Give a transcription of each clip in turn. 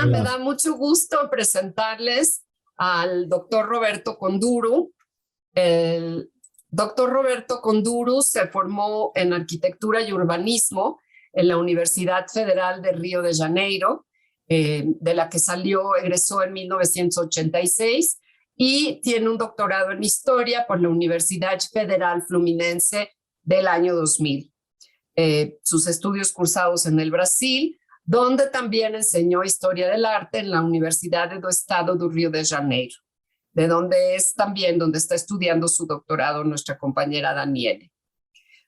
Hola, me da mucho gusto presentarles al doctor Roberto Conduru. El doctor Roberto Conduru se formó en arquitectura y urbanismo en la Universidad Federal de Río de Janeiro, de la que egresó en 1986 y tiene un doctorado en historia por la Universidad Federal Fluminense del año 2000. Sus estudios cursados en el Brasil, donde también enseñó historia del arte en la Universidad do Estado do Río de Janeiro, de donde es también donde está estudiando su doctorado nuestra compañera Daniele.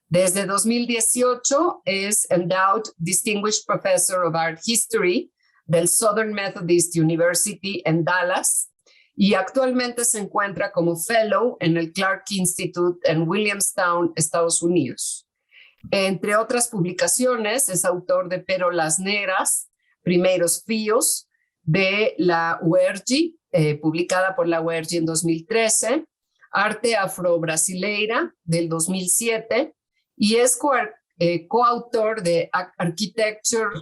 Desde 2018 es Endowed Distinguished Professor of Art History del Southern Methodist University en Dallas y actualmente se encuentra como Fellow en el Clark Institute en Williamstown, Estados Unidos. Entre otras publicaciones, es autor de Pérolas Negras, Primeiros Fios, de la UERJ, publicada por la UERJ en 2013, Arte Afro-Brasileira, del 2007, y es coautor de Arquitecture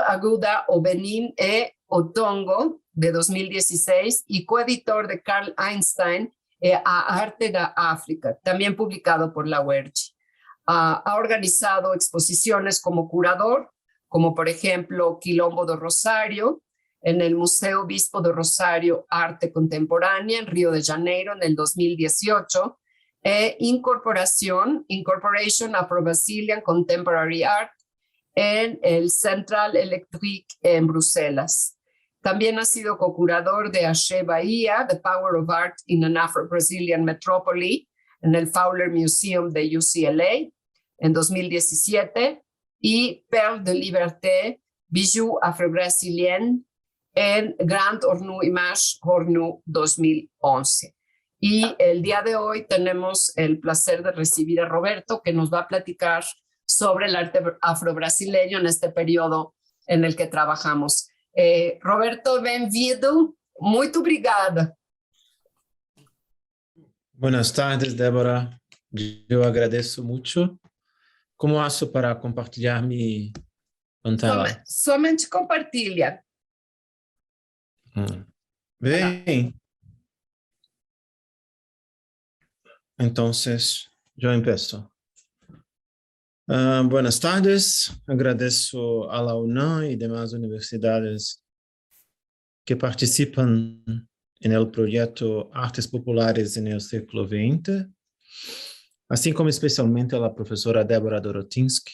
Aguda o Benin e Otongo, de 2016, y coeditor de Carl Einstein, a Arte da África, también publicado por la UERJ. Ha organizado exposiciones como curador, como por ejemplo Quilombo do Rosario, en el Museo Bispo do Rosario Arte Contemporánea en Río de Janeiro en el 2018, Incorporation Afro-Brazilian Contemporary Art en el Central Electric en Bruselas. También ha sido co-curador de Axé Bahía, The Power of Art in an Afro-Brazilian Metropolis, en el Fowler Museum de UCLA en 2017, y Perle de Liberté, Bijou Afro-Brasilien en Grand Ornu Image Ornu 2011. Y el día de hoy tenemos el placer de recibir a Roberto, que nos va a platicar sobre el arte afro-brasileño en este periodo en el que trabajamos. Roberto, bem-vindo. Muito obrigada. Buenas tardes, Débora. Eu agradeço muito. Como faço para compartilhar minha pantalla? Somente compartilha. Bem. Então, eu começo. Buenas tardes. Agradeço a la UNAM e demais universidades que participam no projeto Artes Populares no século XX, assim como especialmente a professora Débora Dorotinski,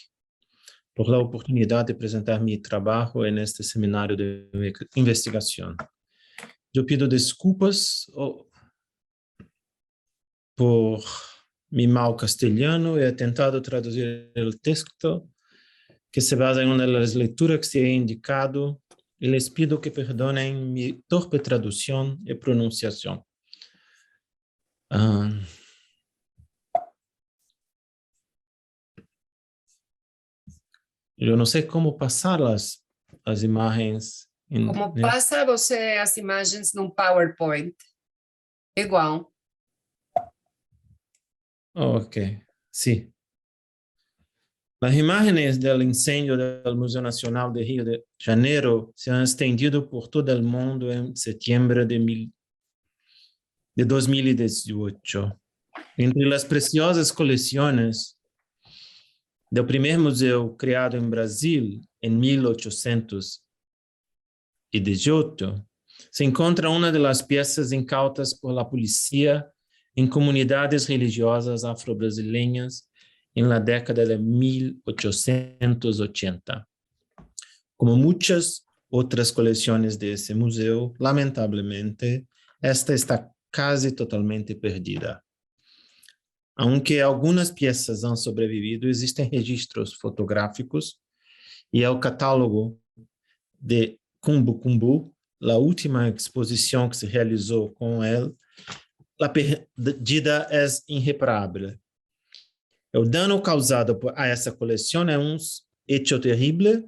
por a oportunidade de apresentar meu trabalho neste seminário de investigação. Eu pido desculpas por meu mau castelhano e he tentado traduzir o texto que se basa em uma das leituras que se é indicado e les pido que perdonem minha torpe tradução e pronunciação. Eu não sei como passar as imagens. Como passa você as imagens num PowerPoint? Igual. Ok, sim. As imagens do incêndio do Museu Nacional de Rio de Janeiro se han estendido por todo o mundo em setembro de 2018. Entre as preciosas coleções do primeiro museu criado em Brasil em 1818, se encontra uma das peças incautas por la polícia em comunidades religiosas afro-brasileiras na década de 1880. Como muitas outras coleções desse museu, lamentavelmente, esta está quase totalmente perdida. Aunque algumas peças han sobrevivido, existem registros fotográficos e o catálogo de Kumbu Kumbu, a última exposição que se realizou com ele, a perdida é irreparável. O dano causado a essa coleção é hecho terrível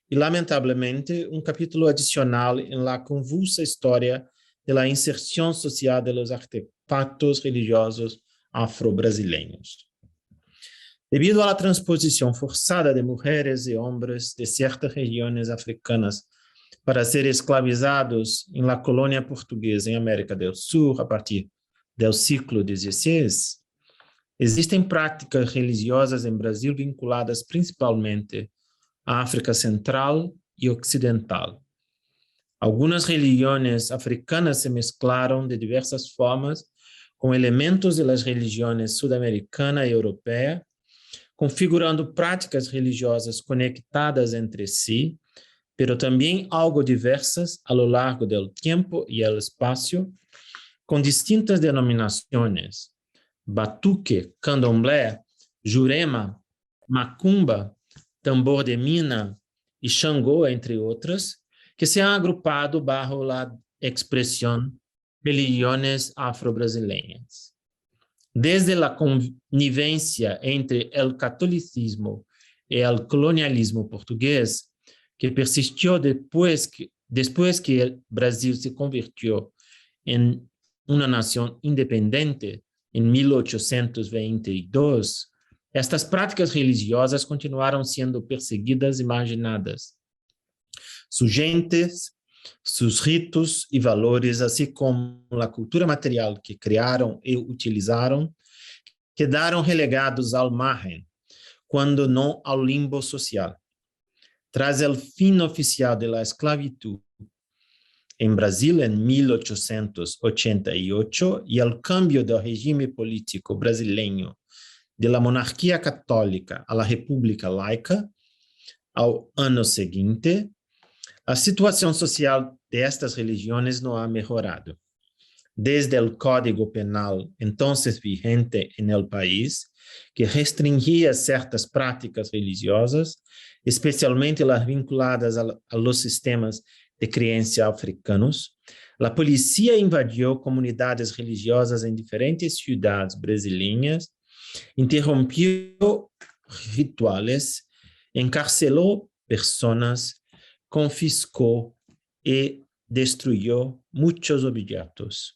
e, lamentavelmente, capítulo adicional em la convulsa história da inserção social dos artefatos religiosos afro-brasileiros. Debido a la transposición forzada de mujeres y hombres de ciertas regiones africanas para ser esclavizados en la colonia portuguesa en América del Sur a partir del siglo XVI, existem práticas religiosas em Brasil vinculadas principalmente à África Central e Ocidental. Algumas religiões africanas se mesclaram de diversas formas com elementos das religiões sul-americana e europeia, configurando práticas religiosas conectadas entre si, pero também algo diversas a lo largo do tempo e do espaço, com distintas denominações: batuque, candomblé, jurema, macumba, tambor de mina e Xangô, entre outras, que se han agrupado bajo la expresión religiones afro-brasileñas. Desde la connivencia entre el catolicismo y el colonialismo portugués, que persistió después que el Brasil se convirtió en una nación independiente en 1822, estas práticas religiosas continuaram sendo perseguidas e marginadas. Sus gentes, sus ritos e valores, assim como a cultura material que criaram e utilizaram, quedaram relegados ao margem, quando não ao limbo social. Tras o fim oficial da esclavitud em Brasil em 1888 e o cambio do regime político brasileiro de la monarquia católica à república laica, ao ano seguinte, a situação social destas religiões não ha melhorado. Desde o Código Penal então vigente no país, que restringia certas práticas religiosas, especialmente as vinculadas a los sistemas de creencia africanos, a polícia invadiu comunidades religiosas em diferentes cidades brasileiras, interrompeu rituales, encarcelou pessoas, confiscou e destruiu muitos objetos.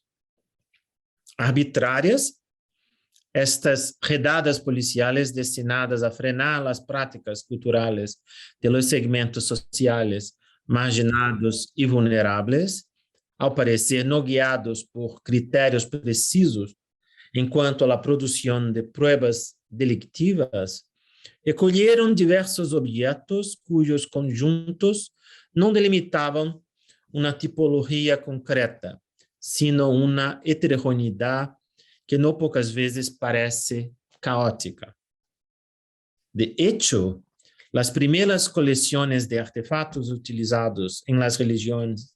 Arbitrárias, estas redadas policiais destinadas a frenar as práticas culturais de los segmentos sociais marginados e vulneráveis, ao parecer não guiados por critérios precisos enquanto à produção de pruebas delictivas, recolheram diversos objetos cujos conjuntos não delimitavam uma tipologia concreta, sino uma heterogeneidade que não poucas vezes parece caótica. De hecho, as primeiras coleções de artefatos utilizados em las religiões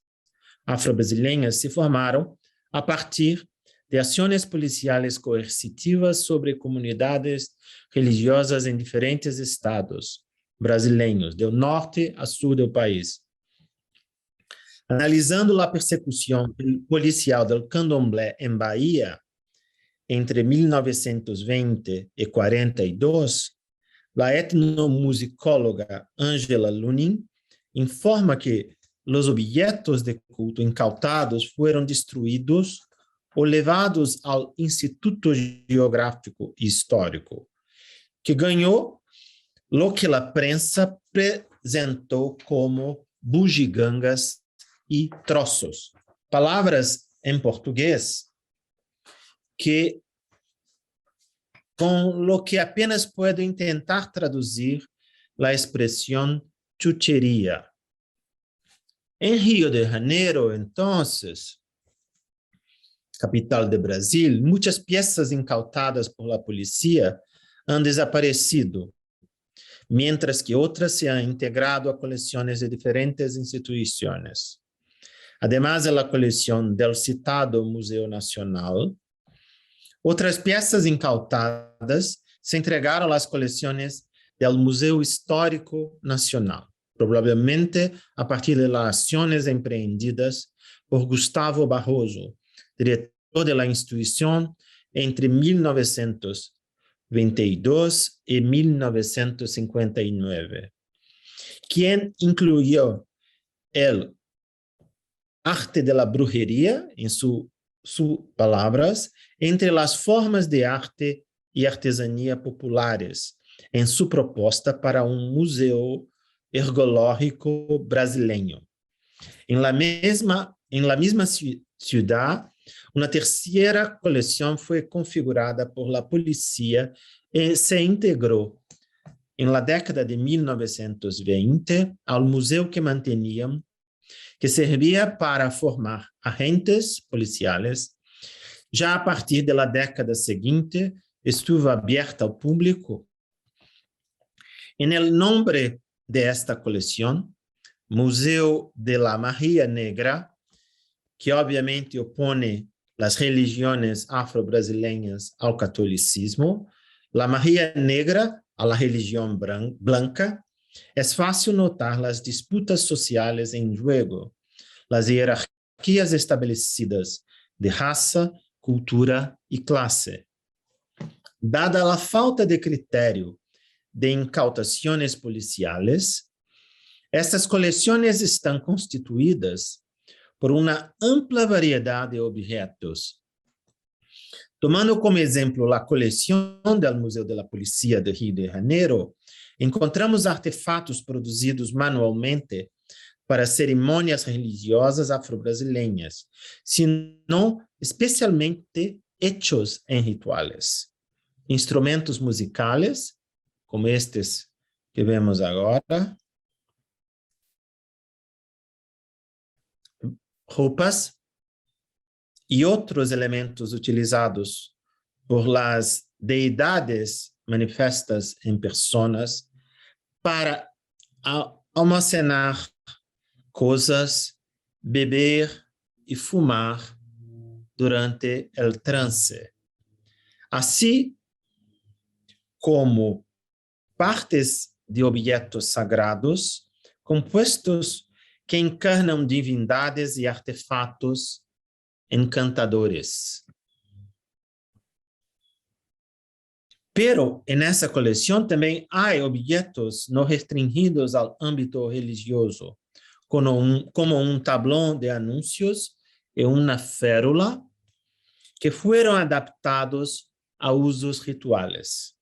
afro-brasileiras se formaram a partir de ações policiais coercitivas sobre comunidades religiosas em diferentes estados brasileiros, do norte a sul do país. Analisando a persecução policial do candomblé em Bahia entre 1920 e 42, a etnomusicóloga Angela Lunin informa que os objetos de culto incautados foram destruídos ou levados ao Instituto Geográfico e Histórico, que ganhou o que a prensa apresentou como bugigangas e troços. Palavras em português que com o que apenas puedo tentar traduzir a expressão chucheria. Em Rio de Janeiro, entonces, capital de Brasil, muitas peças incautadas por la policía han desaparecido, mientras que outras se han integrado a coleções de diferentes instituições. Además de la coleção del citado Museu Nacional, outras peças incautadas se entregaram às coleções do Museu Histórico Nacional, provavelmente a partir de las ações empreendidas por Gustavo Barroso, diretor da instituição entre 1922 e 1959, quem incluiu o arte de la brujería, em suas palavras, entre as formas de arte e artesania populares, em sua proposta para um museu ergológico brasileiro. Em la mesma ciudad, uma terceira coleção foi configurada por la policía e se integrou em la década de 1920 ao museu que mantenían, que servia para formar agentes policiais. Já a partir da década seguinte, estuvo aberta ao público. Em el nombre de esta coleção, Museu de la Magia Negra, que obviamente opõe as religiões afro-brasileiras ao catolicismo, la magia negra a la religião blanca, é fácil notar as disputas sociais em jogo, as hierarquias estabelecidas de raça, cultura e classe. Dada a falta de critério de incautações policiais, estas coleções estão constituídas por uma ampla variedade de objetos. Tomando como exemplo a coleção do Museu da Polícia de Rio de Janeiro, encontramos artefatos produzidos manualmente para cerimônias religiosas afro-brasileiras, sino especialmente hechos em rituais. Instrumentos musicais, como estes que vemos agora, roupas e outros elementos utilizados por las deidades manifestas em personas para almacenar coisas, beber e fumar durante o trance, assim como partes de objetos sagrados compostos que encarnam divindades e artefatos encantadores. Pero, nessa coleção também há objetos não restringidos ao âmbito religioso, como um tablão de anúncios e uma férula que foram adaptados a usos rituais.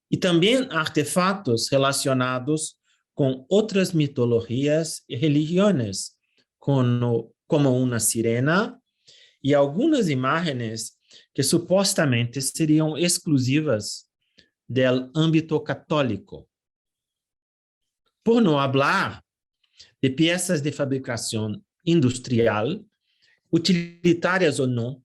E também artefatos relacionados com outras mitologias e religiões, como uma sirena e algumas imagens que supostamente seriam exclusivas do âmbito católico. Por não falar de peças de fabricação industrial, utilitárias ou não,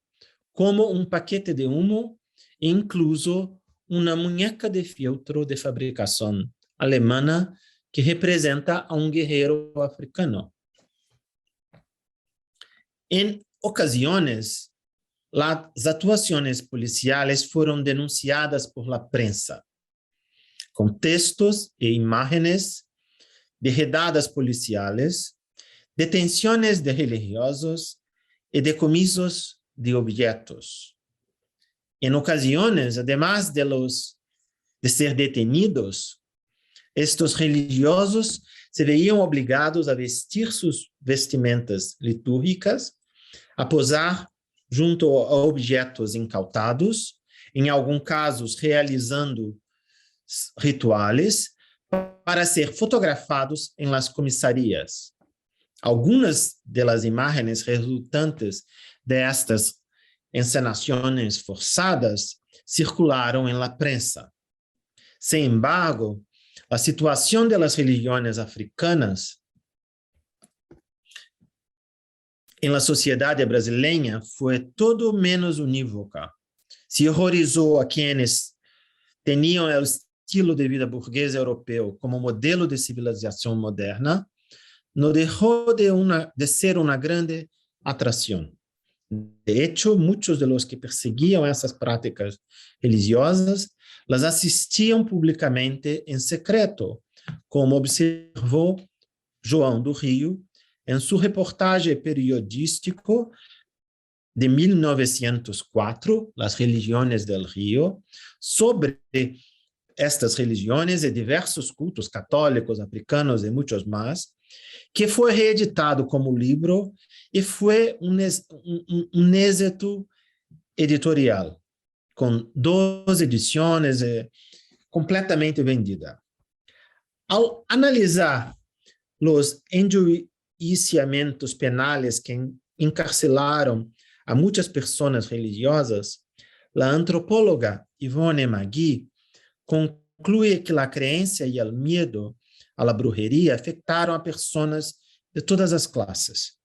como um paquete de humo e incluso uma muñeca de feltro de fabricação alemã que representa a um guerreiro africano. Em ocasiões, as atuações policiais foram denunciadas por la prensa, com textos e imagens de redadas policiais, detenções de religiosos e decomisos de objetos. Em ocasiões, además de ser detenidos, estes religiosos se veiam obrigados a vestir suas vestimentas litúrgicas, a posar junto a objetos incautados, em alguns casos realizando rituais, para ser fotografados em las comissarias. Algumas das imagens resultantes destas encenações forçadas circularam em la prensa. Sem embargo, a situação das religiões africanas em la sociedade brasileira foi todo menos unívoca. Se horrorizou a quienes tinham o estilo de vida burguês europeu como modelo de civilização moderna, não deixou de ser uma grande atração. De hecho, muitos de los que perseguiam essas práticas religiosas las assistiam publicamente em secreto, como observou João do Rio em sua reportagem periodística de 1904, Las Religiões del Rio, sobre estas religiões e diversos cultos católicos, africanos e muitos mais, que foi reeditado como livro e foi um êxito editorial, com 2 edições completamente vendida. Ao analisar os enjuiciamentos penales que encarcelaram a muitas pessoas religiosas, a antropóloga Yvonne Magui conclui que a crença e o medo à brujeria afetaram a pessoas de todas as classes.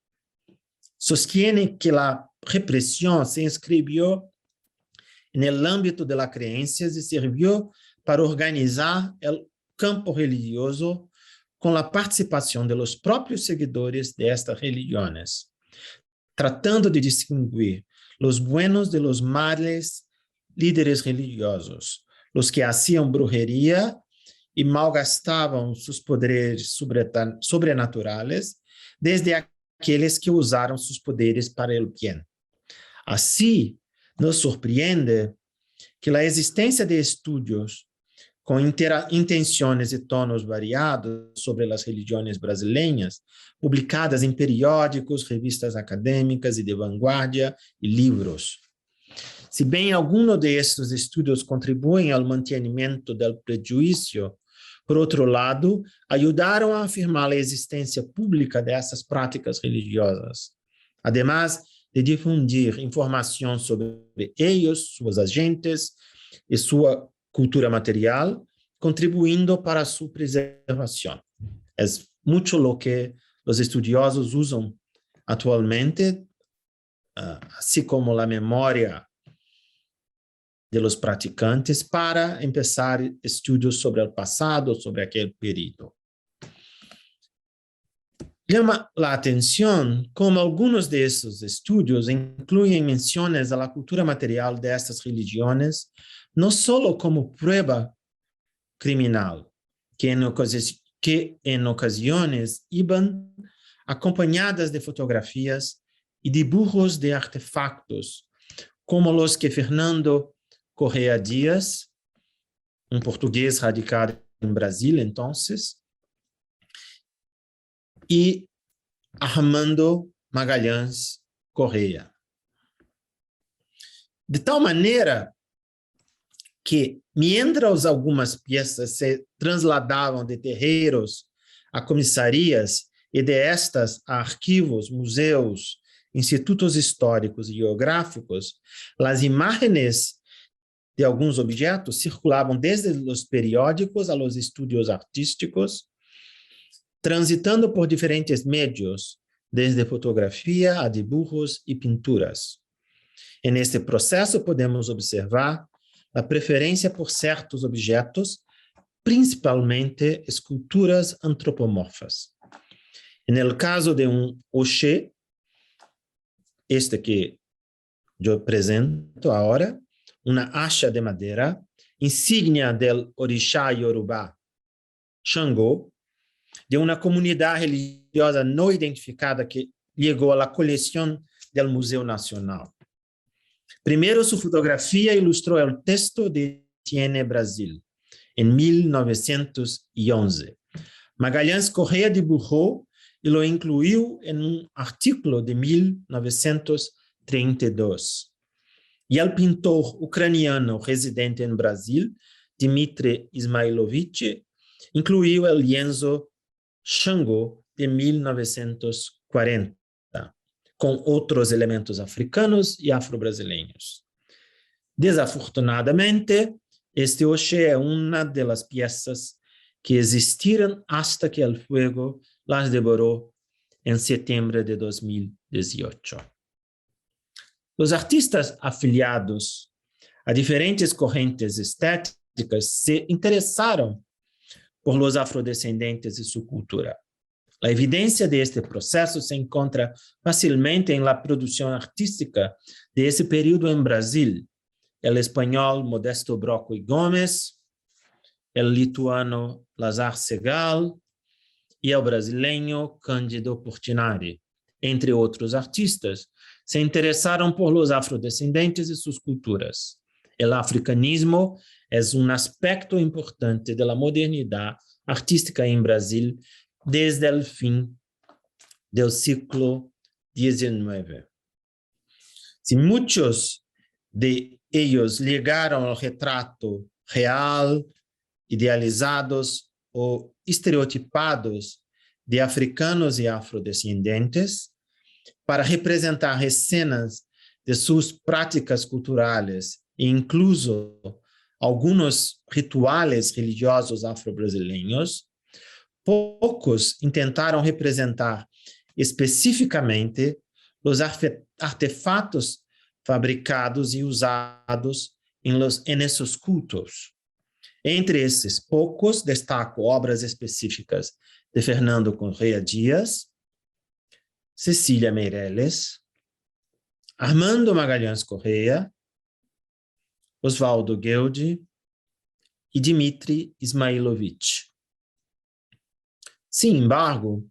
Sostiene que a repressão se inscreveu no âmbito das crenças e serviu para organizar o campo religioso com a participação de los próprios seguidores de estas religiões, tratando de distinguir los buenos de los males líderes religiosos, los que hacían brujeria e malgastavam seus poderes sobrenaturais, desde aqueles que usaram seus poderes para o bem. Assim, nos surpreende que a existência de estudos com intenções e tonos variados sobre as religiões brasileiras, publicadas em periódicos, revistas acadêmicas e de vanguarda e livros. Se bem alguns destes estudos contribuem ao mantenimento do prejuízo, por outro lado, ajudaram a afirmar a existência pública dessas práticas religiosas, además de difundir informação sobre eles, seus agentes e sua cultura material, contribuindo para sua preservação. É muito o que os estudiosos usam atualmente, assim como a memória de los praticantes, para começar estudos sobre o passado, sobre aquele período. Chama a atenção como alguns desses estudos incluem menções à cultura material destas religiões, não só como prova criminal, que em ocasiões iam acompanhadas de fotografias e dibujos de artefactos, como os que Fernando Correa Dias, português radicado em Brasília, então, e Armando Magalhães Correa. De tal maneira que, mientras algumas peças se trasladavam de terreiros a comissarias e de estas a arquivos, museus, institutos históricos e geográficos, as imagens de alguns objetos circulavam desde os periódicos a los estudos artísticos, transitando por diferentes meios, desde fotografia a dibujos e pinturas. E neste processo podemos observar a preferência por certos objetos, principalmente esculturas antropomorfas. No caso de Oxê, este que eu apresento agora, uma acha de madeira, insígnia del orixá Yorubá, Xangô, de uma comunidade religiosa não identificada que chegou à coleção do Museu Nacional. Primeiro, sua fotografia ilustrou o texto de Tiene Brasil, em 1911. Magalhães Correa dibujou e lo incluiu em artículo de 1932. E o pintor ucraniano residente em Brasil, Dmitry Ismailovich, incluiu o lienzo Xangô de 1940, com outros elementos africanos e afro-brasileiros. Desafortunadamente, este Oxê é uma das peças que existiram hasta que o fuego las devorou em setembro de 2018. Os artistas afiliados a diferentes correntes estéticas se interessaram por los afrodescendentes e sua cultura. A evidência deste processo se encontra facilmente em la produção artística desse período em Brasil. O espanhol Modesto Broco e Gomes, o lituano Lazar Segal e o brasileiro Cândido Portinari, entre outros artistas, se interessaram por los afrodescendentes e suas culturas. O africanismo é um aspecto importante da modernidade artística em Brasil desde o fim do século XIX. Se muitos de eles ligaram ao retrato real idealizados o estereotipados de africanos e afrodescendentes para representar escenas de suas práticas culturais e incluso alguns rituais religiosos afro-brasileiros, poucos tentaram representar especificamente os artefatos fabricados e usados em esses cultos. Entre esses poucos, destaco obras específicas de Fernando Correia Dias, Cecília Meirelles, Armando Magalhães Correia, Oswaldo Gueldi e Dmitri Ismailovich. Sin embargo,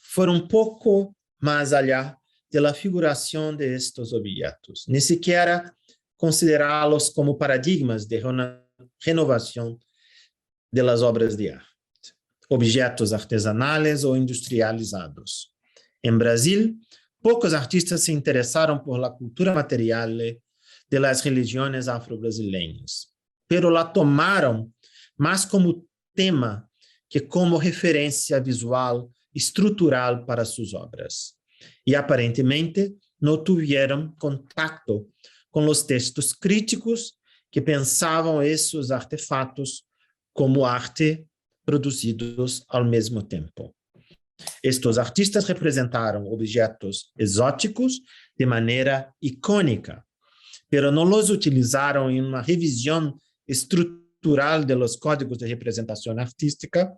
foram um pouco mais allá da figuração de estes objetos, nem sequer considerá-los como paradigmas de renovação das obras de arte, objetos artesanais ou industrializados. Em Brasil, poucos artistas se interessaram por la cultura material de las religiões afro-brasileiras, pero la tomaram mais como tema que como referência visual estrutural para suas obras. E aparentemente não tiveram contato com os textos críticos que pensavam esses artefatos como arte produzidos ao mesmo tempo. Estes artistas representaram objetos exóticos de maneira icônica, pero não os utilizaram em uma revisão estrutural de los códigos de representação artística,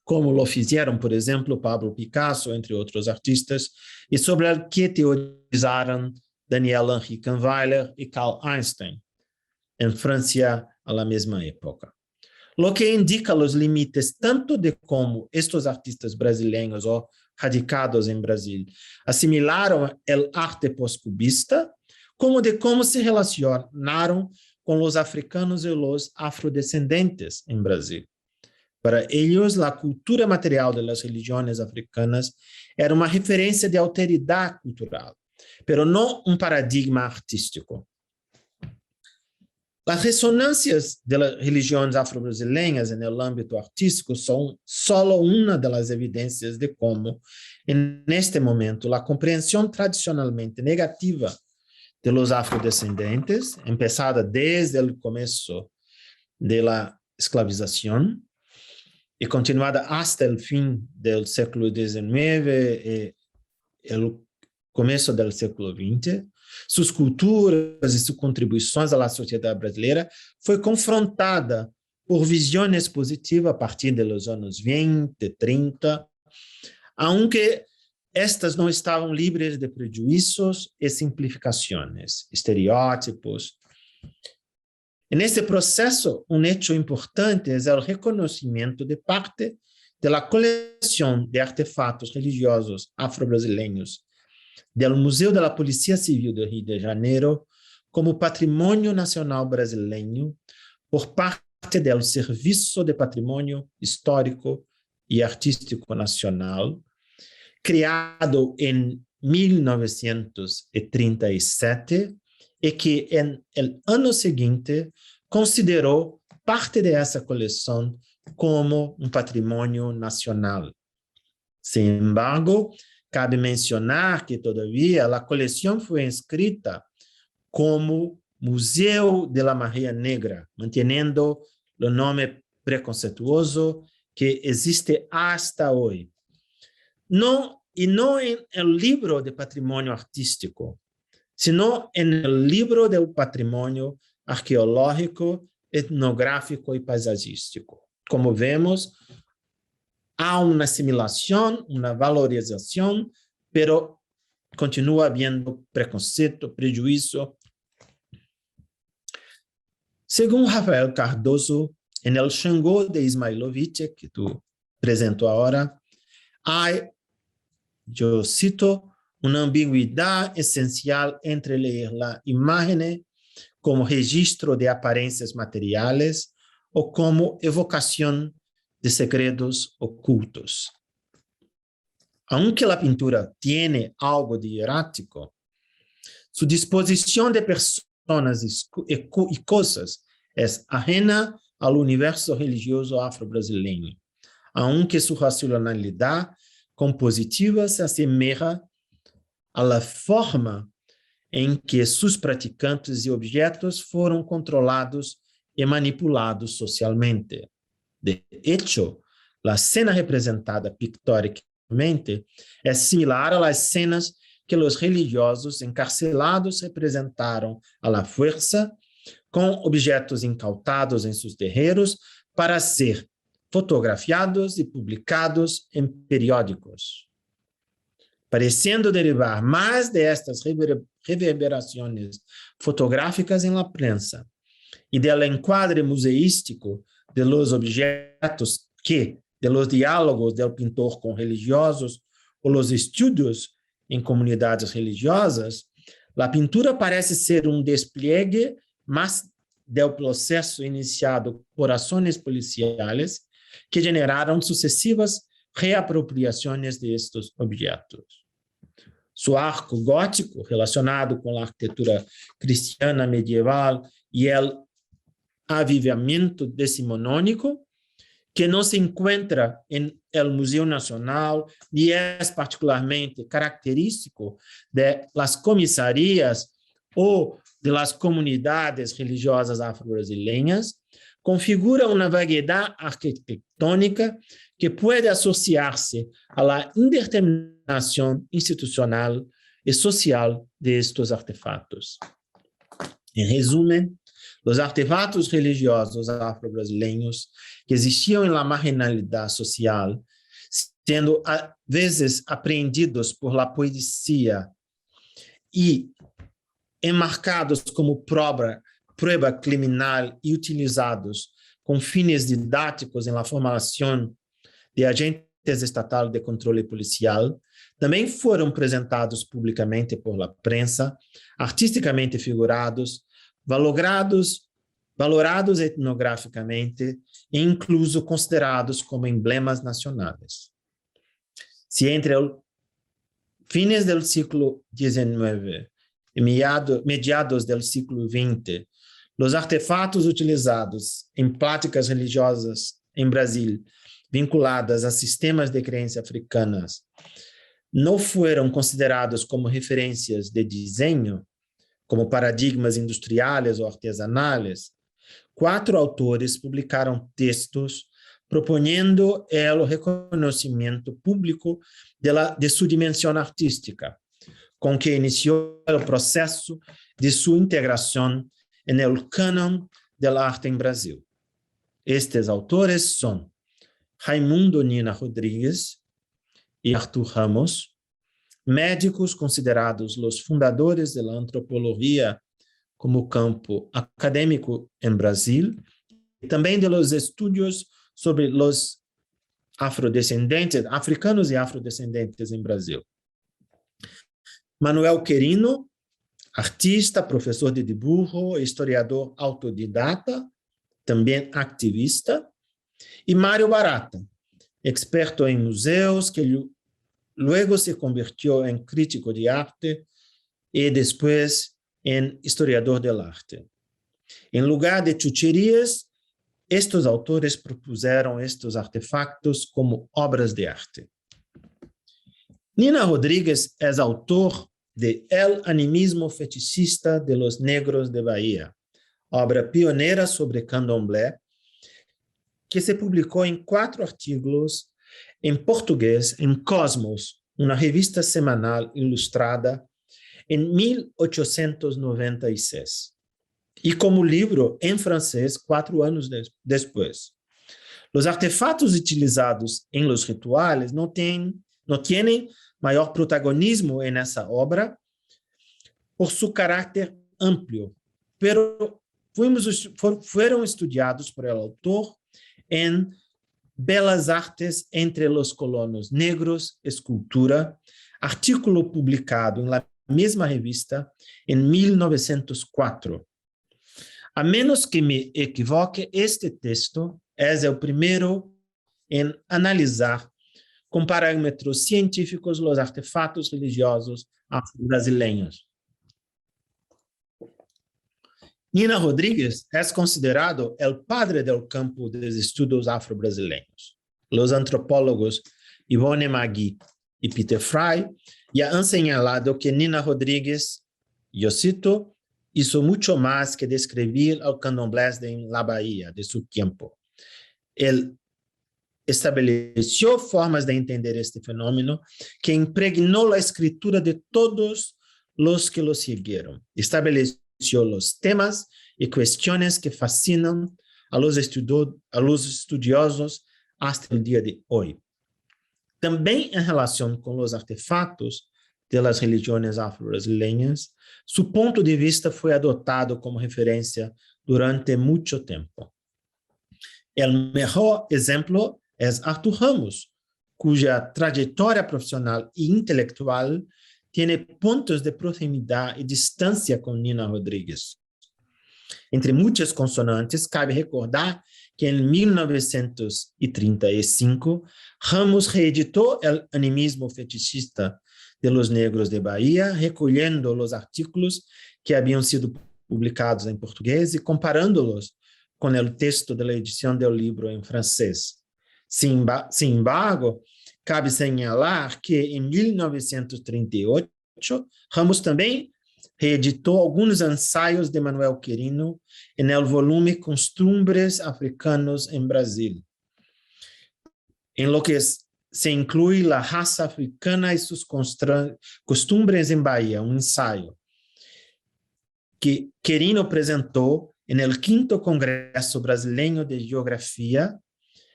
como lo fizeram, por exemplo, Pablo Picasso, entre outros artistas, e sobre o que teorizaram Daniel Henri Kahnweiler e Carl Einstein, em França, à mesma época. Lo que indica os limites tanto de como estes artistas brasileiros ou radicados em Brasil assimilaram o arte pós-cubista, como de como se relacionaram com os africanos e os afrodescendentes em Brasil. Para eles, a cultura material das religiões africanas era uma referência de alteridade cultural, pero não um paradigma artístico. As ressonâncias das religiões afro-brasileiras no âmbito artístico são só uma das evidências de como, neste momento, a compreensão tradicionalmente negativa de los afrodescendentes, empezada desde o começo da esclavização e continuada hasta o fim do século XIX e o começo do século XX, suas culturas e suas contribuições à sociedade brasileira foi confrontada por visões positivas a partir dos anos 20, 30, aunque estas não estavam livres de prejuízos e simplificações, estereótipos. Nesse processo, hecho importante é o reconhecimento de parte da coleção de artefatos religiosos afro-brasileiros do Museu da Polícia Civil do Rio de Janeiro como patrimônio nacional brasileiro por parte do Serviço de Patrimônio Histórico e Artístico Nacional, criado em 1937 e que, no ano seguinte, considerou parte dessa coleção como patrimônio nacional. Sin embargo, cabe mencionar que, todavia, a coleção foi inscrita como Museu de la Magia Negra, mantendo o nome preconceituoso que existe hasta hoje. Não no livro de patrimônio artístico, sino no livro do patrimônio arqueológico, etnográfico e paisagístico. Como vemos, há uma assimilação, uma valorização, pero continua havendo preconceito, prejuízo. Segundo Rafael Cardoso, em El Xangô de Ismailovich, que tu apresento agora, há, eu cito, uma ambiguidade essencial entre ler a imagem como registro de aparências materiais ou como evocação de segredos ocultos. Aunque a pintura tiene algo de erático, su disposición de personas y cosas es ajena ao universo religioso afro-brasileño, aunque su racionalidad compositiva se asemeja a la forma em que seus praticantes e objetos foram controlados e manipulados socialmente. De hecho, a cena representada pictoricamente é similar às cenas que os religiosos encarcelados representaram à la fuerza, com objetos incautados em seus terreiros para ser fotografiados e publicados em periódicos, parecendo derivar mais destas reverberações fotográficas em la prensa e del enquadre museístico de los objetos que, de los diálogos del pintor com religiosos ou los estudos em comunidades religiosas, a pintura parece ser despliegue mais del processo iniciado por ações policiais que generaram sucessivas reapropriações de estes objetos. Su arco gótico, relacionado com a arquitetura cristiana medieval e o avivamento decimonônico, que não se encontra em el Museu Nacional e é particularmente característico de las comissarias ou de las comunidades religiosas afro-brasileñas, configura uma variedade arquitetônica que pode associar-se à la indeterminação institucional e social de estes artefatos. Em resumo, os artefatos religiosos afro-brasileños que existiam na marginalidade social, sendo a vezes apreendidos por la poesia e enmarcados como prova criminal e utilizados com fins didáticos na formação de agentes estatais de controle policial, também foram apresentados publicamente por la prensa, artisticamente figurados, valorados etnograficamente e incluso considerados como emblemas nacionais. Se entre fines do século XIX e mediados do século XX, os artefatos utilizados em práticas religiosas em Brasil, vinculadas a sistemas de crença africanas, não foram considerados como referências de desenho, como paradigmas industriais ou artesanais, 4 autores publicaram textos proponendo o reconhecimento público de sua dimensão artística, com que iniciou o processo de sua integração no cânon da arte em Brasil. Estes autores são Raimundo Nina Rodrigues e Arthur Ramos, médicos considerados os fundadores da antropologia como campo acadêmico em Brasil, e também de los estudos sobre os africanos e afrodescendentes em Brasil. Manuel Querino, artista, professor de dibujo, historiador autodidata, também ativista, e Mário Barata, experto em museus, que luego se convirtió en crítico de arte y después en historiador del arte. En lugar de chucherías, estos autores propuseron estos artefactos como obras de arte. Nina Rodrigues es autor de El animismo fetichista de los negros de Bahía, obra pionera sobre candomblé, que se publicou em 4 artigos em português em Cosmos, uma revista semanal ilustrada, em 1896. E como livro em francês 4 anos depois. Os artefatos utilizados em los rituales não têm maior protagonismo nessa obra por seu caráter amplo, pero foram estudados por el autor em Belas Artes entre los colonos negros, escultura, artículo publicado na mesma revista em 1904. A menos que me equivoque, este texto é o primeiro em analisar com parâmetros científicos os artefatos religiosos afro-brasileiros. Nina Rodrigues es considerado el padre del campo de estudos afro-brasileños. Los antropólogos Ivone Magui y Peter Fry ya han señalado que Nina Rodrigues, yo cito, hizo mucho más que describir el candomblé de la Bahía de su tiempo. Él estableció formas de entender este fenómeno que impregnó la escritura de todos los que lo siguieron. Estableció los temas y cuestiones que fascinan a los estudiosos hasta el día de hoy. También en relación con los artefactos de las religiones afro-brasileñas, su punto de vista fue adoptado como referencia durante mucho tiempo. El mejor ejemplo es Arthur Ramos, cuya trayectoria profesional e intelectual tiene puntos de proximidad y distancia con Nina Rodrigues. Entre muchas consonantes, cabe recordar que en 1935, Ramos reeditó el animismo fetichista de los negros de Bahía, recolhendo los artículos que habían sido publicados en portugués y comparándolos con el texto de la edición del libro en francés. Sin embargo, cabe señalar que en 1938, Ramos también reeditou alguns ensaios de Manuel Quirino en el volume Costumbres Africanos en Brasil, en lo que se inclui la raza africana y sus costumbres en Bahía, un ensayo que Quirino presentó en el 5º Congreso Brasileño de Geografía,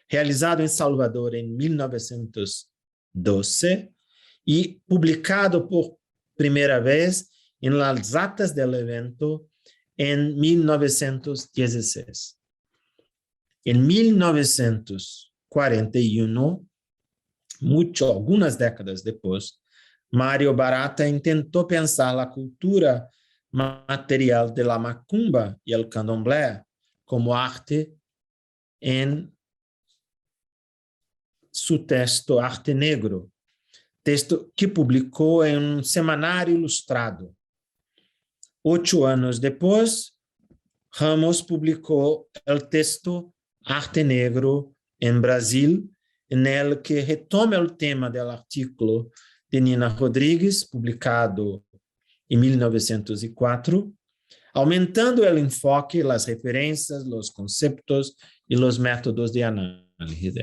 realizado en Salvador en 1912 y publicado por primera vez en las actas del evento en 1916. En 1941, algunas décadas después, Mário Barata intentó pensar la cultura material de la macumba y el candomblé como arte en su texto Arte Negro, texto que publicó en un semanario ilustrado. 8 años después, Ramos publicó el texto Arte Negro en Brasil, en el que retoma el tema del artículo de Nina Rodrigues, publicado en 1904, aumentando el enfoque, las referencias, los conceptos y los métodos de análisis.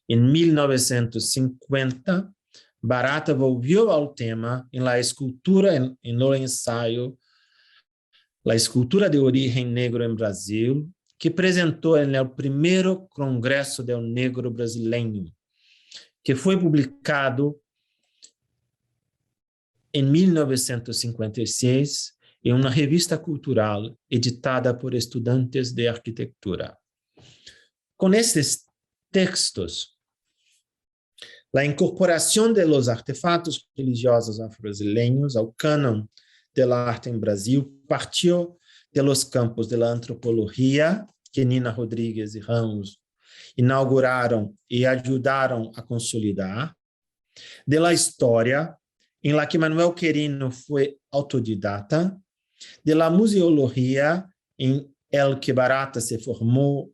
En 1950, Barata volvió al tema en la escultura, en el ensayo La escultura de origen negro en Brasil, que presentó en el primer Congreso del Negro Brasileño, que fue publicado en 1956 en una revista cultural editada por estudiantes de arquitectura. Con estos textos, la incorporación de los artefactos religiosos afro-brasileños al canon del arte en Brasil partió de los campos de la antropología que Nina Rodrigues y Ramos inauguraron y ayudaron a consolidar, de la historia, en la que Manuel Quirino fue autodidata, de la museología, en el que Barata se formó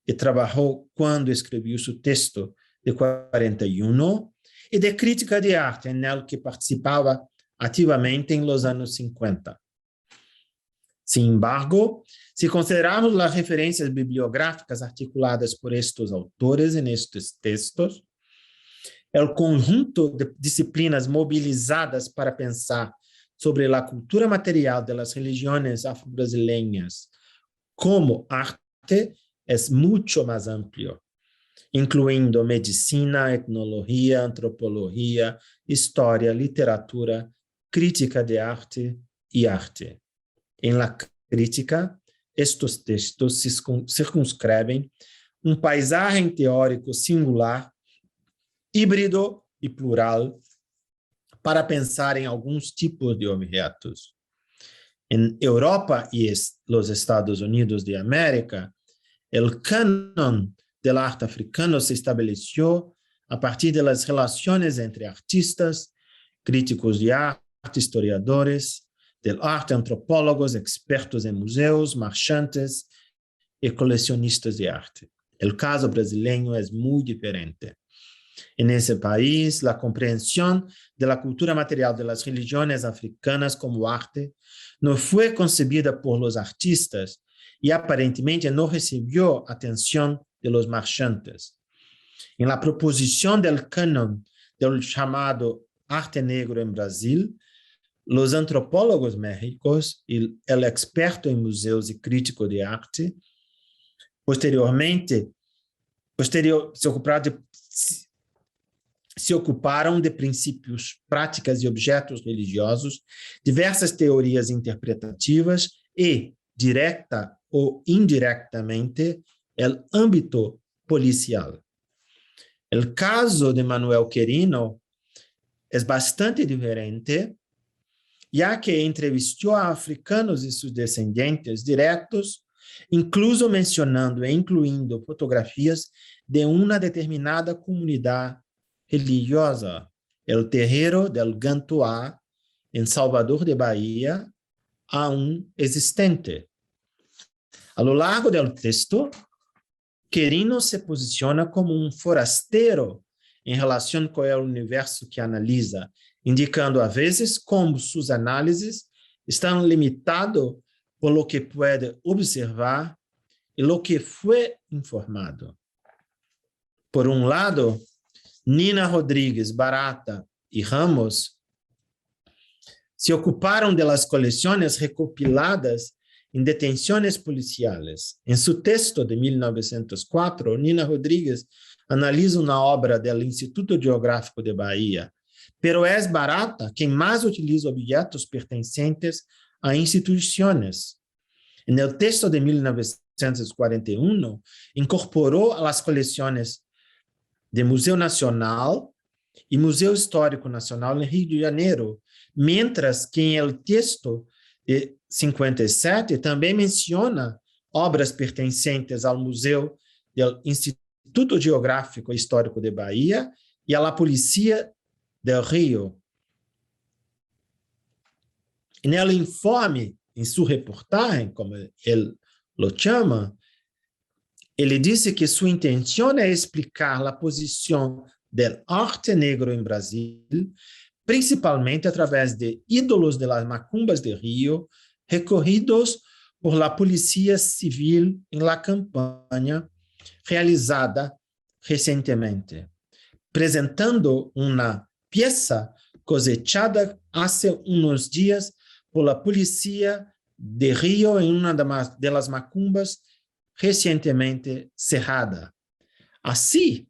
y trabajó cuando escribió su texto de 41, y de crítica de arte, en el que participaba activamente en los años 50. Sin embargo, si consideramos las referencias bibliográficas articuladas por estos autores en estos textos, el conjunto de disciplinas movilizadas para pensar sobre la cultura material de las religiones afro-brasileñas como arte es mucho más amplio, incluyendo medicina, etnología, antropología, historia, literatura, crítica de arte y arte. En la crítica, estos textos circunscrevem un paisaje teórico singular, híbrido y plural, para pensar en algunos tipos de objetos. En Europa y los Estados Unidos de América, el canon del arte africano se estableció a partir de las relaciones entre artistas, críticos de arte, historiadores, del arte, antropólogos, expertos em museus, marchantes e colecionistas de arte. O caso brasileiro é muito diferente. En ese país, la comprensión de la cultura material de las religiones africanas como arte no fue concebida por los artistas y aparentemente no recibió atención de los marchantes. En la proposición del canon del llamado arte negro en Brasil, los antropólogos médicos y el experto en museos y crítico de arte se ocuparam de princípios, práticas e objetos religiosos, diversas teorias interpretativas e, direta ou indiretamente, o âmbito policial. O caso de Manuel Querino é bastante diferente, já que entrevistou a africanos e seus descendentes diretos, incluso mencionando e incluindo fotografias de uma determinada comunidade religiosa, el terreiro del Gantuá, em Salvador de Bahia, aún existente. A lo largo del texto, Querino se posiciona como um forasteiro em relação com o universo que analisa, indicando a vezes como suas análises estão limitadas por lo que pode observar e lo que foi informado. Por um lado, Nina Rodrigues, Barata e Ramos se ocuparam de las coleções recopiladas em detenções policiais. Em seu texto de 1904, Nina Rodrigues analisa uma obra do Instituto Geográfico de Bahia, pero é Barata quem mais utiliza objetos pertencentes a instituições. No texto de 1941, incorporou as coleções de Museu Nacional e Museu Histórico Nacional em Rio de Janeiro, mientras que em el texto de 57 também menciona obras pertencentes ao Museu do Instituto Geográfico e Histórico de Bahia e à Polícia do Rio. E no informe, em sua reportagem, como ele lo chama, ele disse que sua intenção é explicar a posição do arte negro em Brasil, principalmente através de ídolos de las macumbas de Rio, recorridos por la Policía Civil em la campanha realizada recentemente, apresentando uma peça cosechada há uns dias por la Policía de Rio em uma de las macumbas recentemente cerrada. Assim,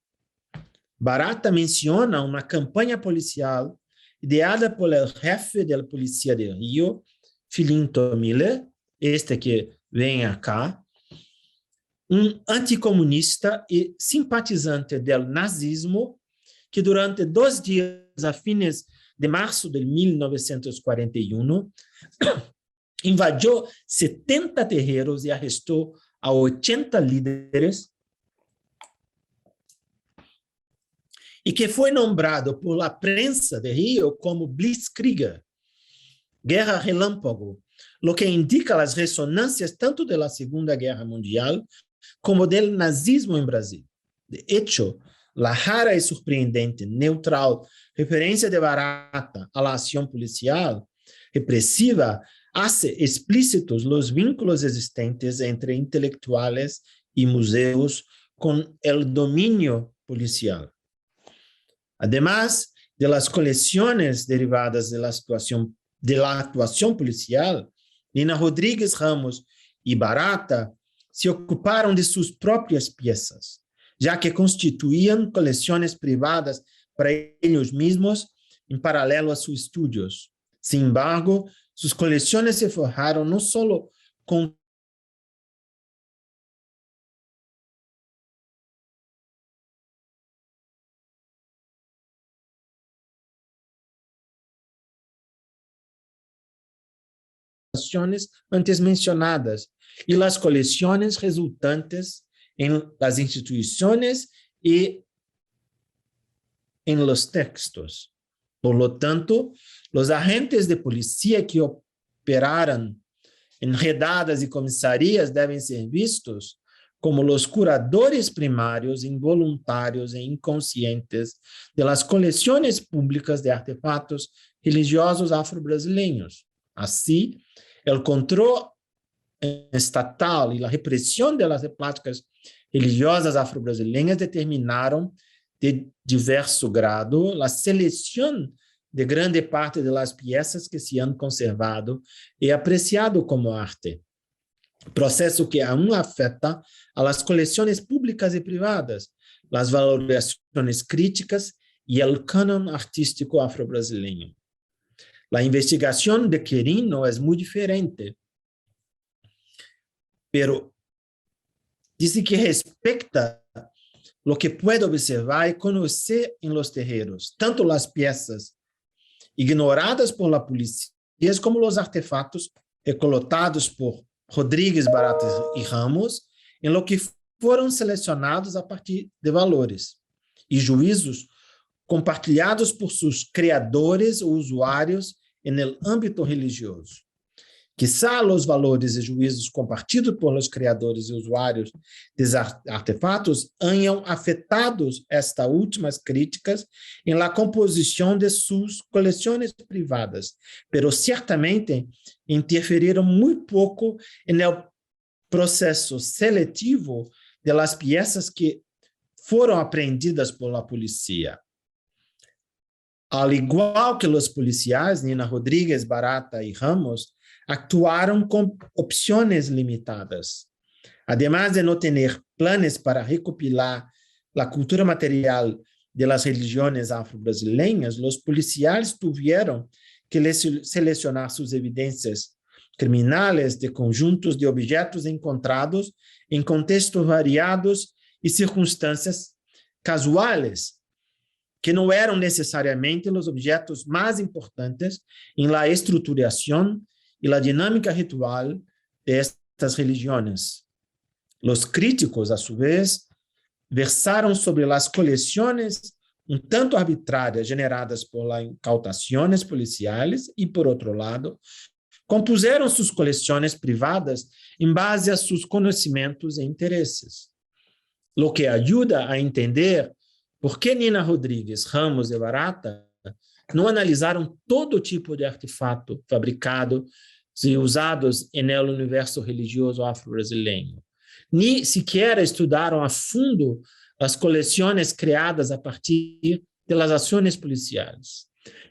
Barata menciona uma campanha policial ideada pelo jefe da Polícia de Rio, Filinto Miller, este que vem acá, anticomunista e simpatizante do nazismo, que durante 2 dias, a fines de março de 1941, invadiu 70 terreiros e arrestou a 80 líderes, e que foi nombrado por la prensa de Rio como Blitzkrieg, guerra relâmpago, lo que indica as ressonâncias tanto da Segunda Guerra Mundial como do nazismo em Brasil. De hecho, a rara e surpreendente, neutral referência de Barata à ação policial repressiva hace explícitos os vínculos existentes entre intelectuales e museus com o domínio policial. Además de las coleções derivadas de la actuação policial, Nina Rodrigues Ramos e Barata se ocuparam de suas próprias peças, já que constituíam coleções privadas para eles mesmos em paralelo a seus estudos. Sin embargo, suas coleções se forjaram não só com antes mencionadas e as coleções resultantes em las instituições e em los textos. Por lo tanto, os agentes de policía que operaram em redadas e comissarias devem ser vistos como os curadores primários, involuntários e inconscientes das coleções públicas de artefatos religiosos afro-brasileiros. Assim, o controle estatal e a repressão das práticas religiosas afro-brasileiras determinaram, de diverso grado, a seleção de grande parte das peças que se han conservado e apreciado como arte. Processo que aún afeta a las coleções públicas e privadas, as valorizações críticas e o cânon artístico afro-brasileiro. A investigação de Querino é muito diferente, pero dice que respecta lo que puede observar y conocer en los terreros, tanto las piezas ignoradas por la policía como los artefactos recolotados por Rodrigues, Barata e Ramos, em lo que foram selecionados a partir de valores e juízos compartilhados por seus criadores ou usuários no âmbito religioso. Quizá os valores e juízos compartidos por los criadores e usuários dos artefatos tenham afetado estas últimas críticas em la composição de suas coleções privadas, pero certamente interferiram muito pouco no processo seletivo de las peças que foram apreendidas por la polícia. Al igual que os policiais, Nina Rodrigues, Barata e Ramos, actuaram com opções limitadas. Además de não ter planos para recopilar a cultura material de las religiões afro-brasileiras, os policiais tiveram que selecionar suas evidências criminais de conjuntos de objetos encontrados em contextos variados e circunstâncias casuais, que não eram necessariamente os objetos mais importantes em la estruturação e a dinâmica ritual de estas religiões. Os críticos, a su vez, versaram sobre as coleções um tanto arbitrárias generadas por las incautações policiais e, por outro lado, compuseram suas coleções privadas em base a seus conhecimentos e interesses, o que ajuda a entender por que Nina Rodrigues, Ramos e Barata não analisaram todo tipo de artefato fabricado e usados no universo religioso afro-brasileiro. Nem sequer estudaram a fundo as coleções criadas a partir das ações policiais.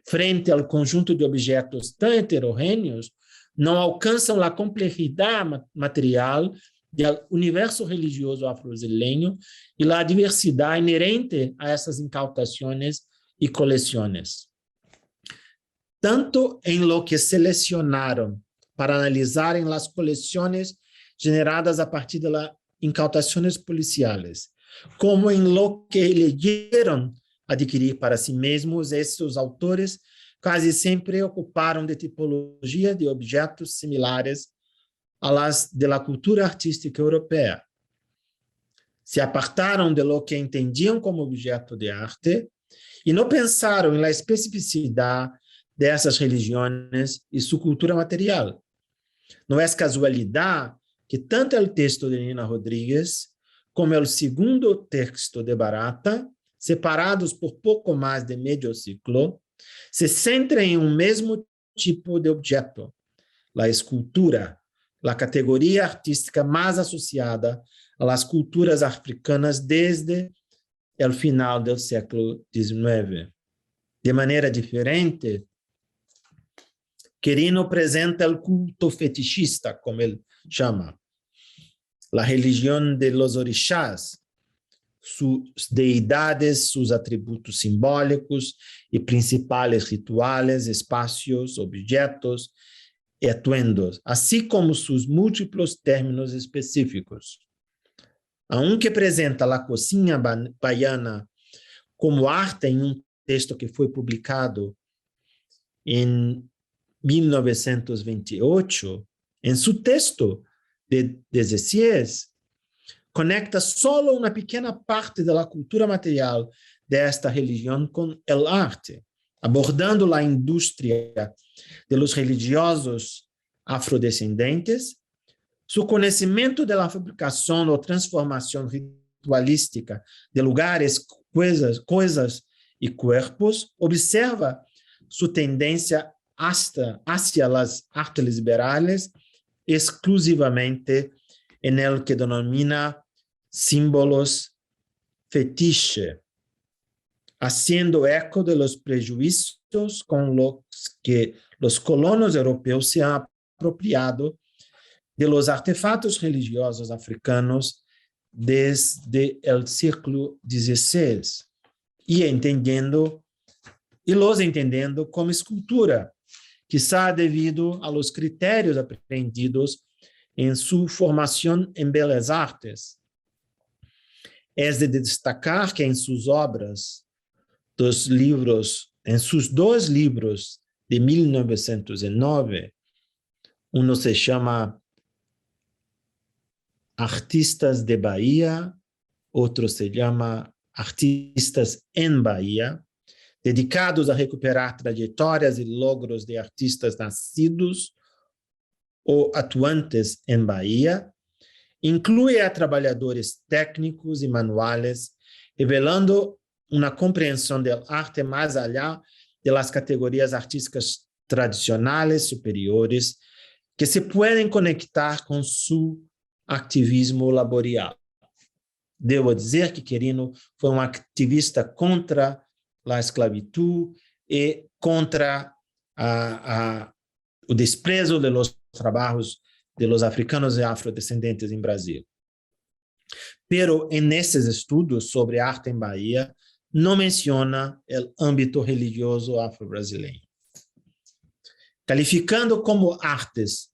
Frente ao conjunto de objetos tão heterogêneos, não alcançam a complexidade material do universo religioso afro-brasileiro e a diversidade inerente a essas incautações e coleções. Tanto em lo que selecionaram para analisarem as coleções generadas a partir de las incautações policiais, como em lo que elegeram adquirir para si mesmos, estes autores quase sempre ocuparam de tipologia de objetos similares a las de la cultura artística europeia. Se apartaram de lo que entendiam como objeto de arte e não pensaram na especificidade dessas religiões e sua cultura material. Não é casualidade que tanto o texto de Nina Rodrigues como o segundo texto de Barata, separados por pouco mais de meio século, se centram em um mesmo tipo de objeto, a escultura, a categoria artística mais associada às culturas africanas desde o final do século XIX. De maneira diferente, Querino apresenta o culto fetichista, como ele chama, a religião de los orixás, suas deidades, seus atributos simbólicos e principais rituais, espaços, objetos e atuendos, assim como seus múltiplos términos específicos. Aunque apresenta a cozinha baiana como arte em um texto que foi publicado em 1928, em seu texto de 16, conecta só uma pequena parte da cultura material desta religião com a arte, abordando a indústria de los religiosos afrodescendentes, su conocimiento de la fabricación o transformación ritualística de lugares, cosas y cuerpos, observa su tendencia hacia las artes liberales exclusivamente en el que denomina símbolos fetiche, haciendo eco de los prejuicios con los que los colonos europeos se han apropiado de los artefactos religiosos africanos desde el siglo XVI y los entendiendo como escultura, quizá debido a los criterios aprendidos en su formación en Bellas Artes. Es de destacar que en sus obras, en sus dos libros de 1909, uno se llama Artistas de Bahía, otro se llama Artistas en Bahía, dedicados a recuperar trajetórias e logros de artistas nascidos ou atuantes em Bahia, inclui a trabalhadores técnicos e manuais, revelando uma compreensão da arte mais allá de las categorias artísticas tradicionais superiores que se podem conectar com seu ativismo laboral. Devo dizer que Querino foi um ativista contra a esclavitud e contra o desprezo de los trabalhos de los africanos e afrodescendentes em Brasil. Pero nesses estudos sobre arte em Bahia, não menciona o âmbito religioso afro-brasileiro. Calificando como artes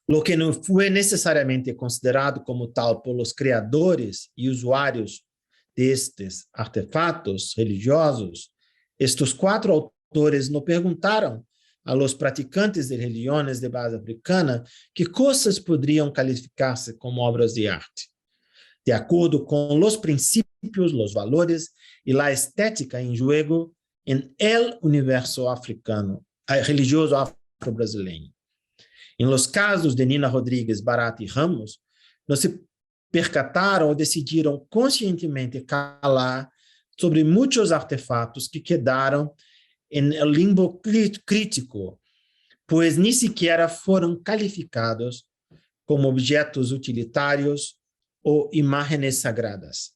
lo que não foi necessariamente considerado como tal por los criadores e usuários destes artefatos religiosos, estes quatro autores nos perguntaram a los praticantes de religiones de base africana que coisas poderiam qualificar-se como obras de arte, de acordo com os princípios, os valores e a estética em jogo em el universo africano, religioso afro-brasileiro. Em los casos de Nina Rodrigues, Barata e Ramos, não se percataram ou decidiram conscientemente calar sobre muitos artefatos que quedaram em el limbo crítico, pois nem sequer foram calificados como objetos utilitários ou imagens sagradas.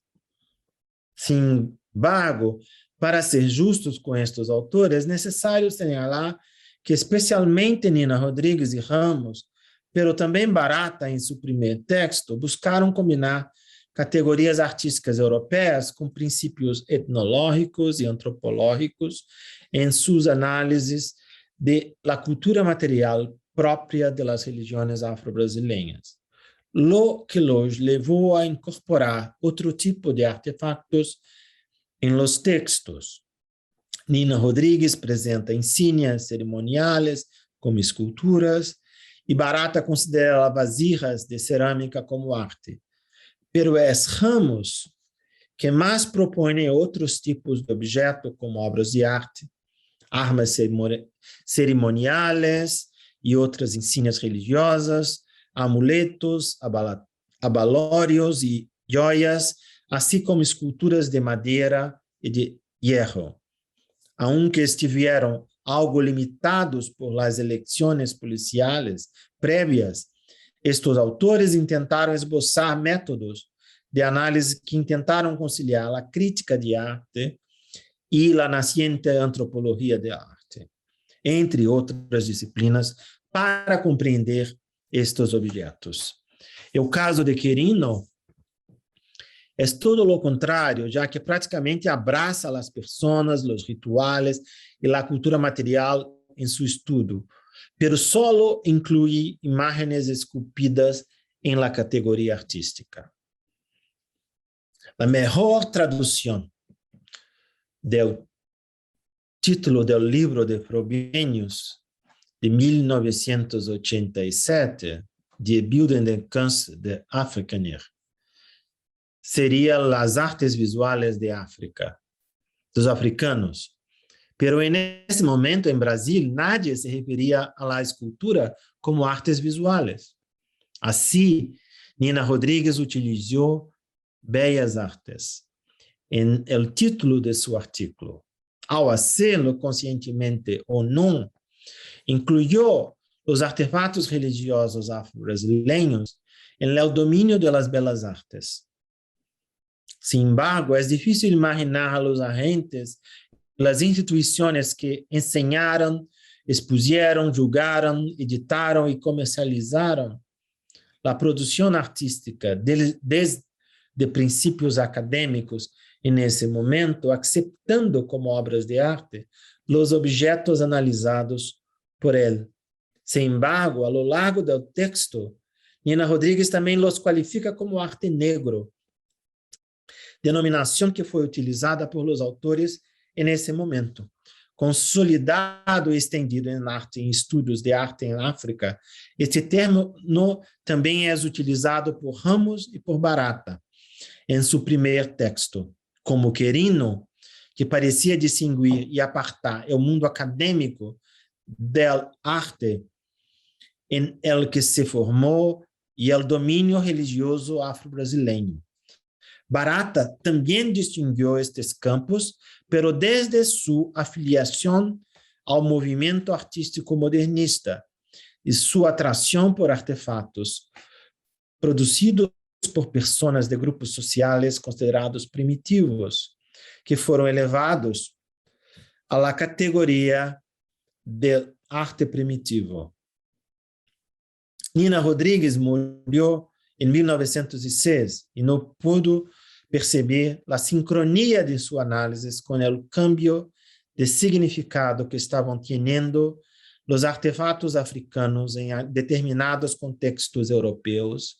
Sin embargo, para ser justos com estes autores, é necessário señalar que especialmente Nina Rodrigues e Ramos, pero também Barata em seu primeiro texto, buscaram combinar categorias artísticas europeias com princípios etnológicos e antropológicos em suas análises de la cultura material própria de las religiões afro-brasileiras, lo que los levou a incorporar outro tipo de artefactos em los textos. Nina Rodrigues apresenta insígnias cerimoniais como esculturas e Barata considera vasijas de cerâmica como arte. Pero es Ramos que mais propõe outros tipos de objetos como obras de arte, armas cerimoniais e outras insígnias religiosas, amuletos, abalórios e joias, assim como esculturas de madeira e de hierro. Aunque estiveram algo limitados por las eleições policiais prévias, estes autores tentaram esboçar métodos de análise que tentaram conciliar a crítica de arte e a nasciente antropologia de arte, entre outras disciplinas, para compreender estes objetos. O caso de Querino é todo o contrário, já que praticamente abraça as pessoas, os rituais e a cultura material em seu estudo, pero solo inclui imagens esculpidas em la categoria artística. A melhor tradução do título do livro de Frobenius de 1987, Die Bildende Kunst der Afrikaner, seria as artes visuais de África, dos africanos, Pero nesse momento, em Brasil, nadie se referia à escultura como artes visuais. Assim, Nina Rodrigues utilizou Bellas Artes en el título de su artículo. Ao hacerlo conscientemente ou não, incluyó los artefactos religiosos afro-brasileños en el dominio de las belas artes. Sin embargo, es difícil imaginar a los agentes, las instituciones que enseñaron, expusieron, julgaron, editaron y comercializaron la producción artística desde princípios acadêmicos en ese momento, aceptando como obras de arte los objetos analisados por él. Sin embargo, a lo largo del texto, Nina Rodrigues também los qualifica como arte negro, denominação que foi utilizada por los autores nesse momento. Consolidado e estendido em estudos de arte em África, este termo também é utilizado por Ramos e por Barata, em seu primeiro texto, como Querino, que parecia distinguir e apartar o mundo acadêmico da arte em el que se formou e o domínio religioso afro-brasileiro. Barata também distinguiu estes campos, pero desde sua afiliação ao movimento artístico modernista e sua atração por artefatos produzidos por pessoas de grupos sociais considerados primitivos, que foram elevados à categoria de arte primitivo. Nina Rodrigues morreu em 1906 e não pudo perceber a sincronia de sua análise com o cambio de significado que estavam tendo os artefatos africanos em determinados contextos europeus.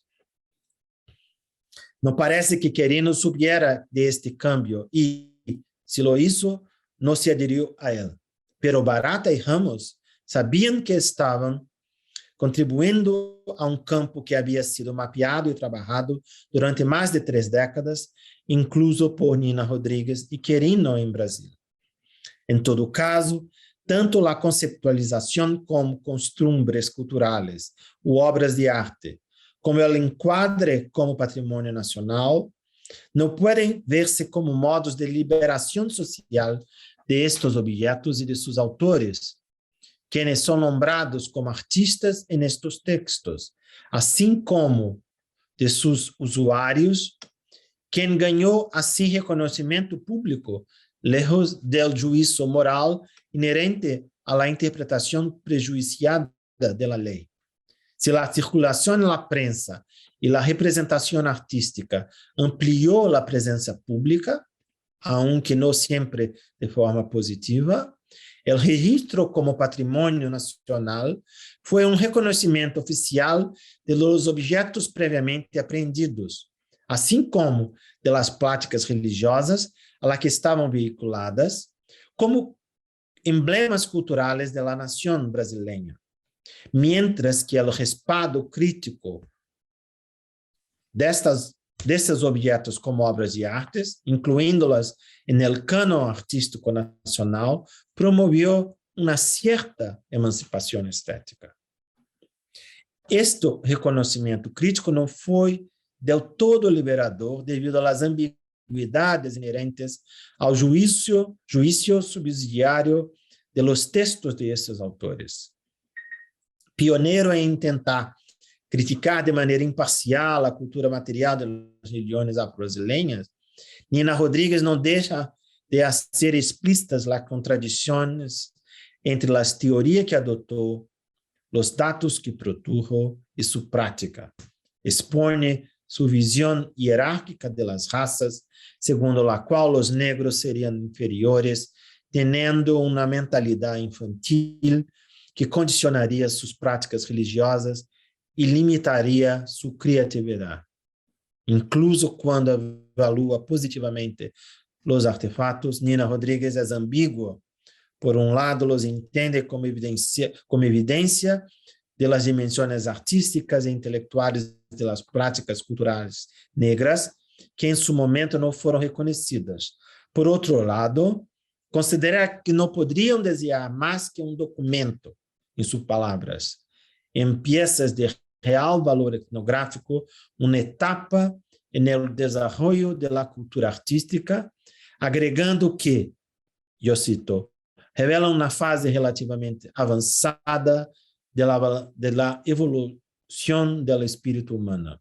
Não parece que Querino supiera de este cambio e, se lo hizo, não se aderiu a ele. Pero Barata e Ramos sabiam que estavam contribuindo a um campo que havia sido mapeado e trabalhado durante mais de 3 décadas, incluso por Nina Rodrigues e Querino em Brasil. Em todo caso, tanto a conceptualização como costumbres culturais ou obras de arte, como o enquadre como patrimônio nacional, não podem ver-se como modos de liberação social de estes objetos e de seus autores, quienes são nombrados como artistas en estos textos, assim como de seus usuários, quem ganhou assim reconhecimento público, lejos del juízo moral inerente a la interpretação prejuiciada de la lei. Se a circulação na prensa e a representação artística ampliou a presença pública, aunque não sempre de forma positiva, o registro como patrimônio nacional foi um reconhecimento oficial de los objetos previamente apreendidos, assim como de las práticas religiosas a las que estavam veiculadas, como emblemas culturais da nação brasileira, mientras que o respaldo crítico destes objetos como obras de artes, incluindo-las no cânon artístico nacional, promoveu uma certa emancipação estética. Este reconhecimento crítico não foi del todo liberador devido às ambiguidades inerentes ao juízo subsidiário de los textos de estes autores. Pioneiro em tentar criticar de maneira imparcial a cultura material das regiões afro-brasileiras, Nina Rodrigues não deixa de ser explícitas as contradições entre as teorias que adotou, os dados que produjo e sua prática. Expõe sua visão hierárquica das raças, segundo a qual os negros seriam inferiores, tendo uma mentalidade infantil que condicionaria suas práticas religiosas e limitaria sua criatividade. Incluso quando avalua positivamente os artefatos, Nina Rodrigues é ambígua. Por um lado, los entende como evidência de las dimensões artísticas e intelectuais de las práticas culturais negras, que em seu momento não foram reconhecidas. Por outro lado, considera que no podrían desear más que un documento, en sus palabras, en piezas de real valor etnográfico, una etapa en el desarrollo de la cultura artística, agregando que, yo cito, revela una fase relativamente avanzada de la evolución del espíritu humano.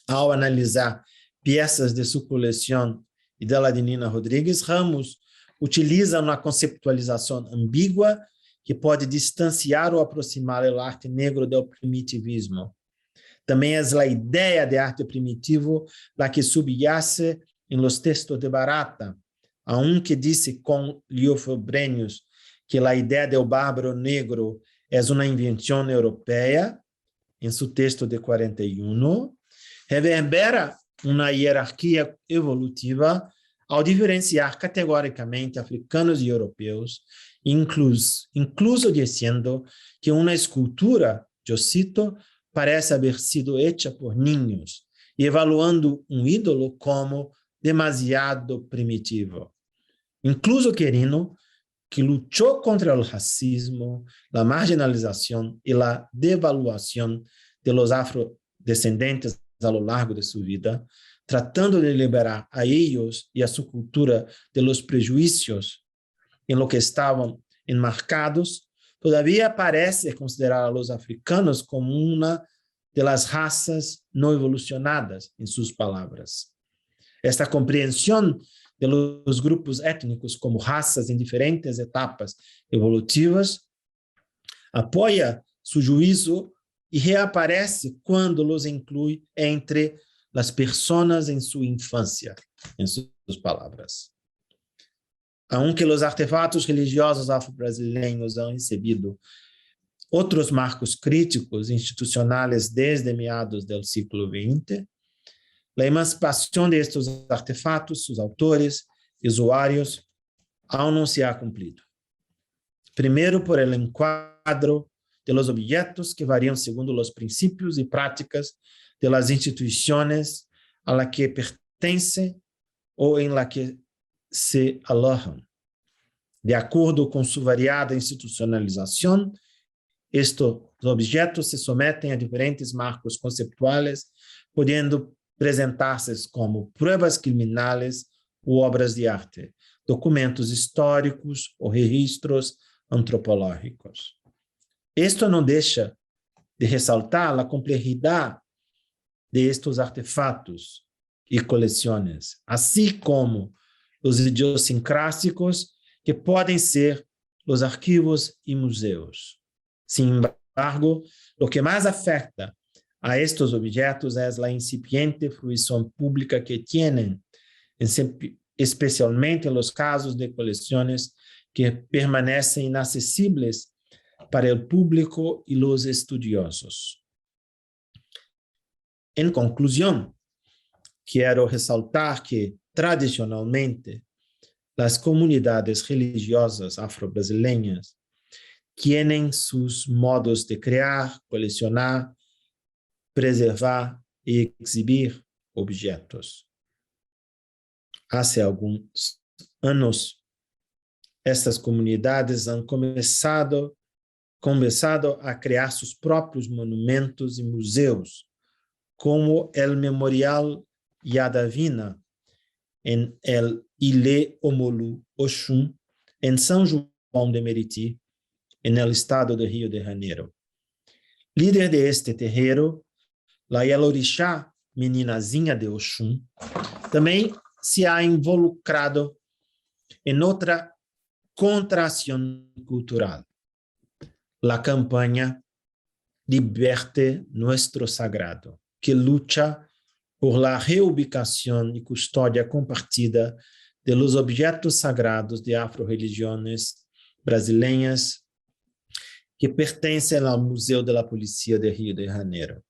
Ao analisar peças de sua coleção e da de Nina Rodrigues, Ramos utiliza uma conceptualização ambígua que pode distanciar ou aproximar o arte negro do primitivismo. Também é a ideia de arte primitivo la que subyace em los textos de Barata, aunque disse com Liofo Brenius que a ideia do bárbaro negro é uma invenção europeia, em seu texto de 41, reverbera uma hierarquia evolutiva ao diferenciar categoricamente africanos e europeus, incluso dizendo que uma escultura, eu cito, parece haber sido hecha por niños, e evaluando um ídolo como demasiado primitivo. Incluso querendo que lutou contra o racismo, a marginalização e a devaluação de los afrodescendentes a lo largo de sua vida, tratando de liberar a ellos e a sua cultura de los prejuízos em lo que estavam enmarcados, todavia parece considerar a los africanos como uma de las razas não evolucionadas, em suas palavras. Esta compreensão de los grupos étnicos como raças em diferentes etapas evolutivas apoia seu juízo e reaparece quando los inclui entre as pessoas em sua infância, em suas palavras. Aunque os artefatos religiosos afro-brasileiros han recebido outros marcos críticos institucionais desde meados do século XX, a emancipação de estes artefatos, seus autores e usuários, aún não se ha cumprido. Primeiro, por el enquadro de los objetos que variam segundo os princípios e práticas de las instituições a la que pertencem ou em la que se alojam. De acordo com sua variada institucionalização, estes objetos se sometem a diferentes marcos conceptuais, podendo apresentar-se como pruebas criminais ou obras de arte, documentos históricos ou registros antropológicos. Isto não deixa de ressaltar a complexidade de estes artefatos e coleções, assim como os idiosincráticos que podem ser os arquivos e museus. Sin embargo, o que mais afeta a estes objetos é a incipiente fruição pública que têm, especialmente nos casos de coleções que permanecem inacessíveis para o público e os estudiosos. Em conclusão, quero ressaltar que, tradicionalmente, as comunidades religiosas afro-brasileiras têm seus modos de criar, colecionar, preservar e exibir objetos. Há alguns anos, estas comunidades han começado a criar seus próprios monumentos e museus, como o Memorial Yadavina, em el Ilé Omolu Oxum, em São João de Meriti, no estado do Rio de Janeiro. Líder de este terreiro, la Yalorixá, meninazinha de Oxum, também se ha involucrado em outra contração cultural, la campanha Liberte Nuestro Sagrado, que luta por la reubicação e custódia compartida de los objetos sagrados de afro-religiões brasileiras que pertencem ao Museu da Polícia de Rio de Janeiro.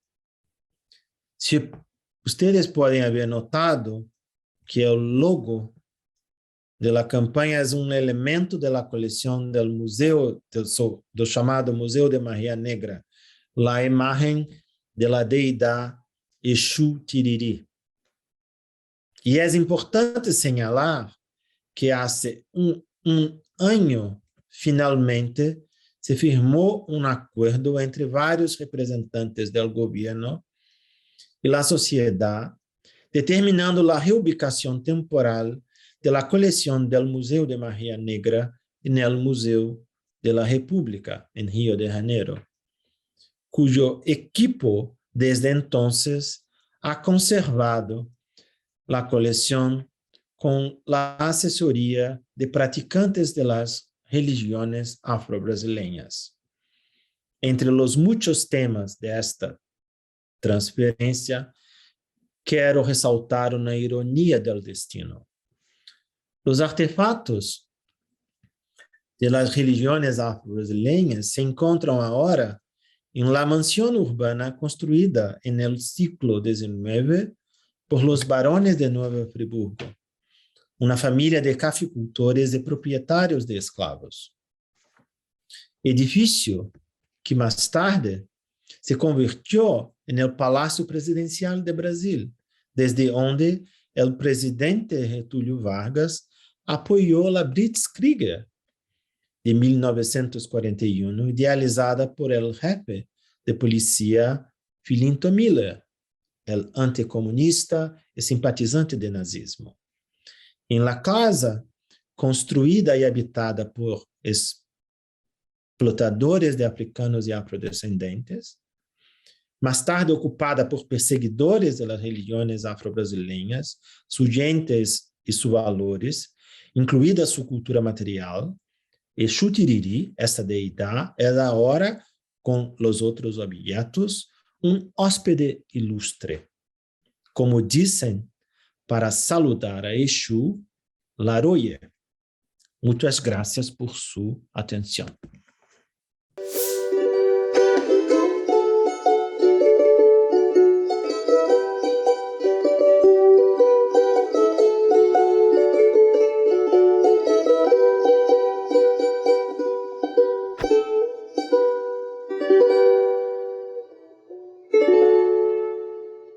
Se vocês podem haver notado que o logo da campanha é um elemento da coleção do museu, do chamado Museu de Maria Negra, a imagem da deidade Exu Tiriri. E é importante señalar que há ano, finalmente, se firmou um acordo entre vários representantes do governo e a sociedade, determinando a reubicação temporal da coleção do Museu de Magia Negra no Museu da República, em Rio de Janeiro, cujo equipo, desde entonces, ha conservado a coleção com a assessoria de praticantes de las religiões afro-brasileiras. Entre os muitos temas desta transferência, quero ressaltar uma ironia do destino. Os artefatos de las religiões afro-brasileiras se encontram agora em la mansão urbana construída en el siglo XIX por los barones de Nueva Friburgo, uma família de caficultores e proprietários de escravos. Edifício que mais tarde se convirtió en el Palácio Presidencial de Brasil, desde onde el presidente Getúlio Vargas apoiou a Blitzkrieg de 1941, idealizada por el jefe de policía Filinto Miller, el anticomunista e simpatizante de nazismo. Em la casa, construída e habitada por explotadores de africanos e afrodescendentes, mais tarde ocupada por perseguidores das religiões afro-brasileiras, suas gentes e seus valores, incluída sua cultura material, e Xutiriri, esta deidade, é agora, com os outros objetos, hóspede ilustre. Como dizem, para saludar a Exu, Laroye. Muitas graças por sua atenção.